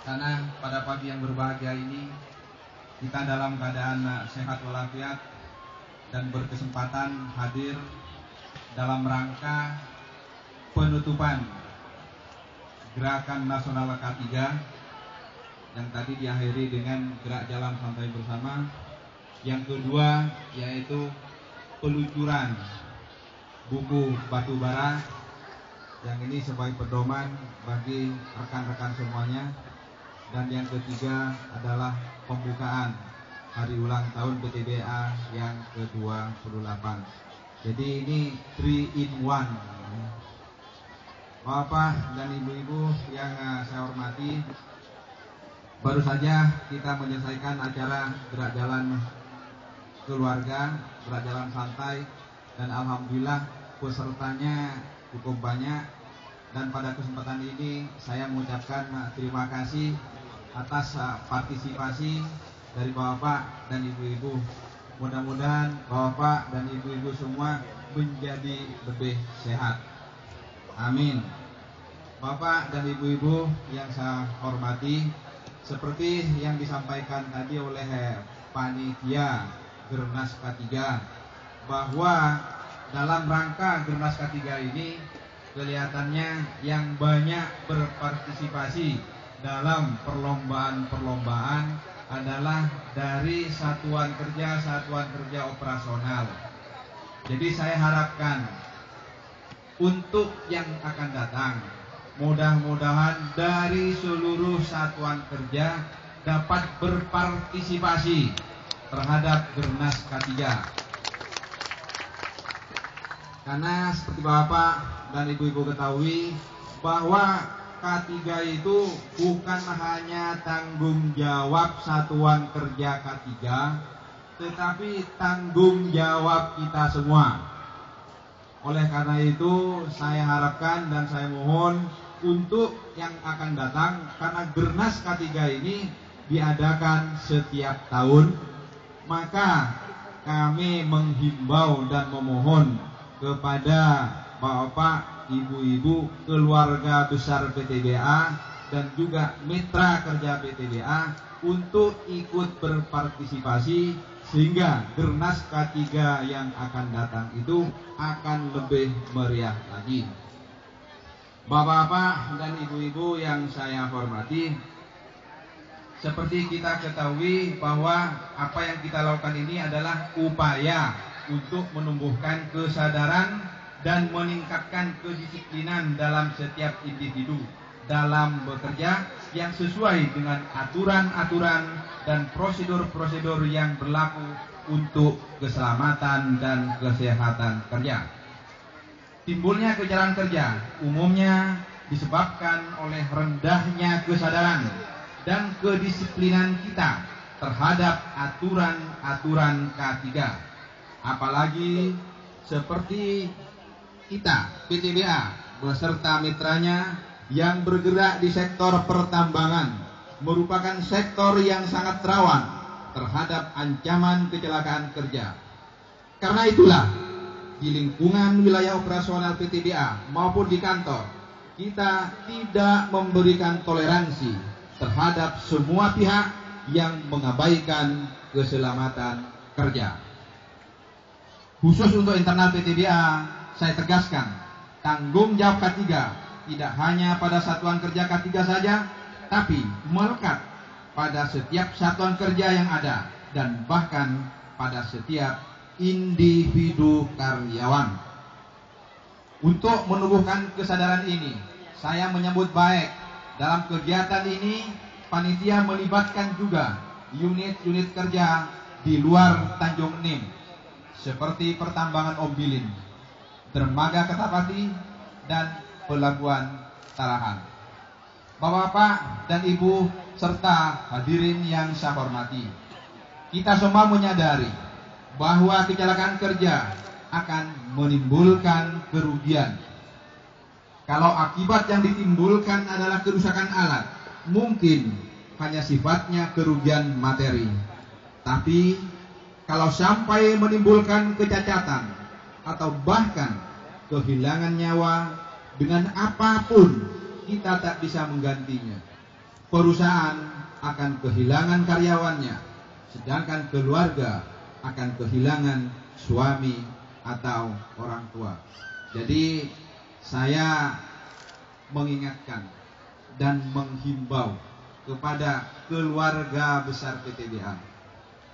Karena pada pagi yang berbahagia ini kita dalam keadaan sehat walafiat dan berkesempatan hadir dalam rangka penutupan Gerakan Nasional K3 yang tadi diakhiri dengan gerak jalan santai bersama. Yang kedua yaitu peluncuran buku batubara yang ini sebagai pedoman bagi rekan-rekan semuanya. Dan yang ketiga adalah pembukaan hari ulang tahun PTBA yang ke-28. Jadi ini 3 in 1. Bapak dan ibu-ibu yang saya hormati, baru saja kita menyelesaikan acara gerak jalan keluarga, gerak jalan santai, dan alhamdulillah pesertanya cukup banyak. Dan pada kesempatan ini saya mengucapkan terima kasih atas partisipasi dari bapak dan ibu-ibu. Mudah-mudahan bapak dan ibu-ibu semua menjadi lebih sehat. Amin. Bapak dan ibu-ibu yang saya hormati, seperti yang disampaikan tadi oleh panitia Gernas K3, bahwa dalam rangka Gernas K3 ini kelihatannya yang banyak berpartisipasi dalam perlombaan-perlombaan adalah dari satuan kerja operasional. Jadi saya harapkan untuk yang akan datang, mudah-mudahan dari seluruh satuan kerja dapat berpartisipasi terhadap Gernas K3. Karena seperti Bapak dan Ibu-ibu ketahui bahwa K3 itu bukan hanya tanggung jawab satuan kerja K3, tetapi tanggung jawab kita semua. Oleh karena itu saya harapkan dan saya mohon untuk yang akan datang, karena Gernas K3 ini diadakan setiap tahun, maka kami menghimbau dan memohon kepada Bapak, Ibu-ibu, keluarga besar PTBA dan juga mitra kerja PTBA untuk ikut berpartisipasi sehingga Gernas K3 yang akan datang itu akan lebih meriah lagi. Bapak-bapak dan ibu-ibu yang saya hormati, seperti kita ketahui bahwa apa yang kita lakukan ini adalah upaya untuk menumbuhkan kesadaran dan meningkatkan kedisiplinan dalam setiap individu dalam bekerja yang sesuai dengan aturan-aturan dan prosedur-prosedur yang berlaku untuk keselamatan dan kesehatan kerja. Timbulnya kecelakaan kerja umumnya disebabkan oleh rendahnya kesadaran dan kedisiplinan kita terhadap aturan-aturan K3. Apalagi seperti kita, PTBA, beserta mitranya yang bergerak di sektor pertambangan, merupakan sektor yang sangat rawan terhadap ancaman kecelakaan kerja. Karena itulah, di lingkungan wilayah operasional PTBA maupun di kantor, kita tidak memberikan toleransi terhadap semua pihak yang mengabaikan keselamatan kerja. Khusus untuk internal PTBA, saya tegaskan, tanggung jawab K3 tidak hanya pada satuan kerja K3 saja, tapi melekat pada setiap satuan kerja yang ada dan bahkan pada setiap individu karyawan. Untuk menumbuhkan kesadaran ini, saya menyambut baik dalam kegiatan ini panitia melibatkan juga unit-unit kerja di luar Tanjung Enim seperti pertambangan Ombilin, dermaga Kertapati, dan pelabuhan Tarahan. Bapak-bapak dan ibu serta hadirin yang saya hormati, kita semua menyadari bahwa kecelakaan kerja akan menimbulkan kerugian. Kalau akibat yang ditimbulkan adalah kerusakan alat, mungkin hanya sifatnya kerugian materi. Tapi kalau sampai menimbulkan kecacatan atau bahkan kehilangan nyawa, dengan apapun kita tak bisa menggantinya. perusahaan akan kehilangan karyawannya, sedangkan keluarga akan kehilangan suami atau orang tua. Jadi saya mengingatkan dan menghimbau kepada keluarga besar PTBA,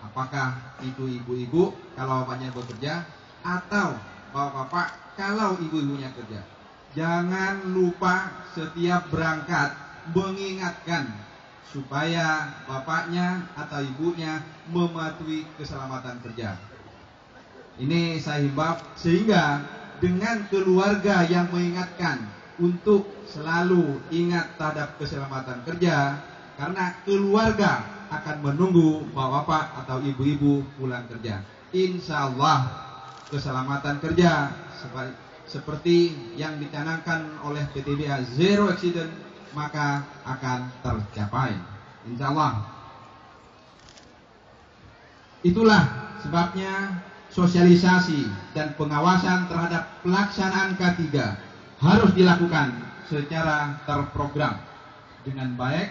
apakah itu ibu-ibu kalau bapaknya bekerja atau bapak-bapak kalau ibu-ibunya kerja, jangan lupa setiap berangkat mengingatkan supaya bapaknya atau ibunya mematuhi keselamatan kerja. Ini saya himbau, sehingga dengan keluarga yang mengingatkan untuk selalu ingat terhadap keselamatan kerja, karena keluarga akan menunggu bapak-bapak atau ibu-ibu pulang kerja. Insya Allah keselamatan kerja seperti yang dicanangkan oleh PTBA Zero Accident maka akan tercapai, insya Allah. Itulah sebabnya sosialisasi dan pengawasan terhadap pelaksanaan K3 harus dilakukan secara terprogram dengan baik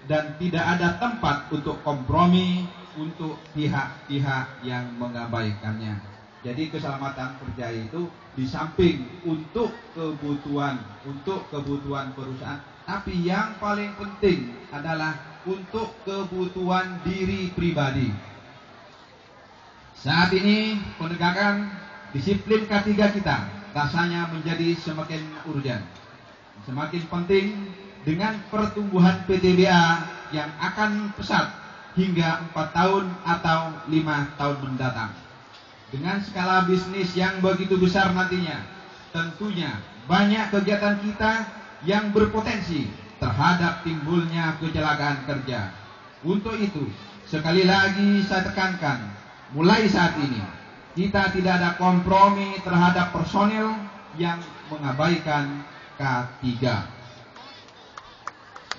dan tidak ada tempat untuk kompromi untuk pihak-pihak yang mengabaikannya. Jadi keselamatan kerja itu di samping untuk kebutuhan perusahaan, tapi yang paling penting adalah untuk kebutuhan diri pribadi. Saat ini penegakan disiplin K3 kita rasanya menjadi semakin urgent, semakin penting dengan pertumbuhan PTBA yang akan pesat hingga 4 tahun atau 5 tahun mendatang. Dengan skala bisnis yang begitu besar nantinya, tentunya banyak kegiatan kita yang berpotensi terhadap timbulnya kecelakaan kerja. Untuk itu, sekali lagi saya tekankan, mulai saat ini kita tidak ada kompromi terhadap personil yang mengabaikan K3.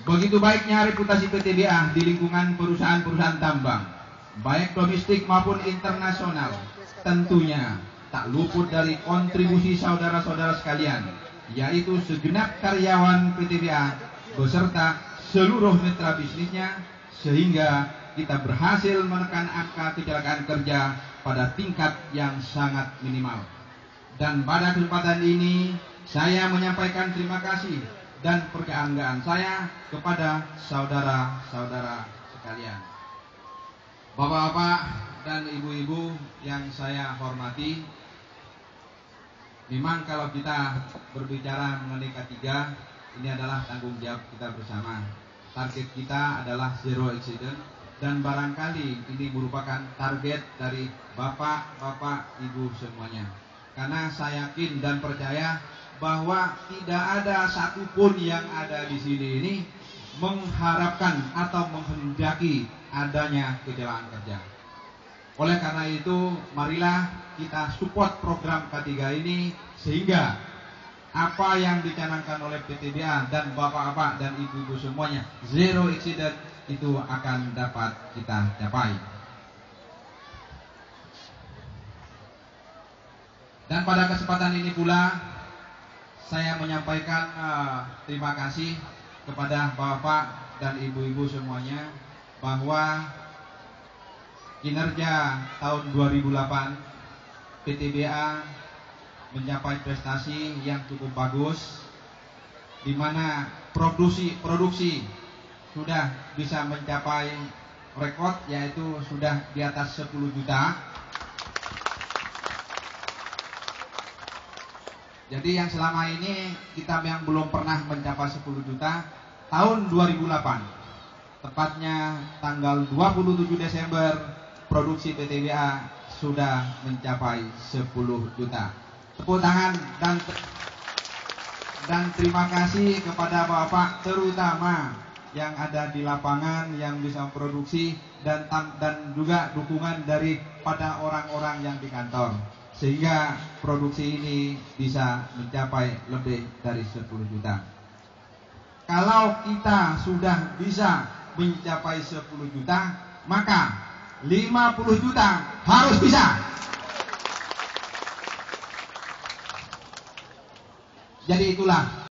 Begitu baiknya reputasi PTBA di lingkungan perusahaan-perusahaan tambang, baik domestik maupun internasional, tentunya tak luput dari kontribusi saudara-saudara sekalian, yaitu segenap karyawan PTBA beserta seluruh mitra bisnisnya, sehingga kita berhasil menekan angka kecelakaan kerja pada tingkat yang sangat minimal. Dan pada kesempatan ini saya menyampaikan terima kasih dan kebanggaan saya kepada saudara-saudara sekalian. Bapak-bapak dan ibu-ibu yang saya hormati, memang kalau kita berbicara mengenai K3, ini adalah tanggung jawab kita bersama. Target kita adalah zero accident, dan barangkali ini merupakan target dari bapak-bapak ibu semuanya. Karena saya yakin dan percaya bahwa tidak ada satupun yang ada di sini ini mengharapkan atau menghendaki adanya kecelakaan kerja. Oleh karena itu, marilah kita support program K3 ini, sehingga apa yang dicanangkan oleh PTBA dan bapak-bapak dan ibu-ibu semuanya, zero accident, itu akan dapat kita capai. Dan pada kesempatan ini pula saya menyampaikan terima kasih kepada bapak dan ibu-ibu semuanya, bahwa kinerja tahun 2008 PTBA mencapai prestasi yang cukup bagus, di mana produksi sudah bisa mencapai rekor, yaitu sudah di atas 10 juta. Jadi yang selama ini kita yang belum pernah mencapai 10 juta, tahun 2008, tepatnya tanggal 27 Desember, produksi PTBA sudah mencapai 10 juta. Tepuk tangan dan terima kasih kepada Bapak, terutama yang ada di lapangan yang bisa memproduksi, dan juga dukungan daripada orang-orang yang di kantor, sehingga produksi ini bisa mencapai lebih dari 10 juta. Kalau kita sudah bisa mencapai 10 juta, maka 50 juta harus bisa. Jadi itulah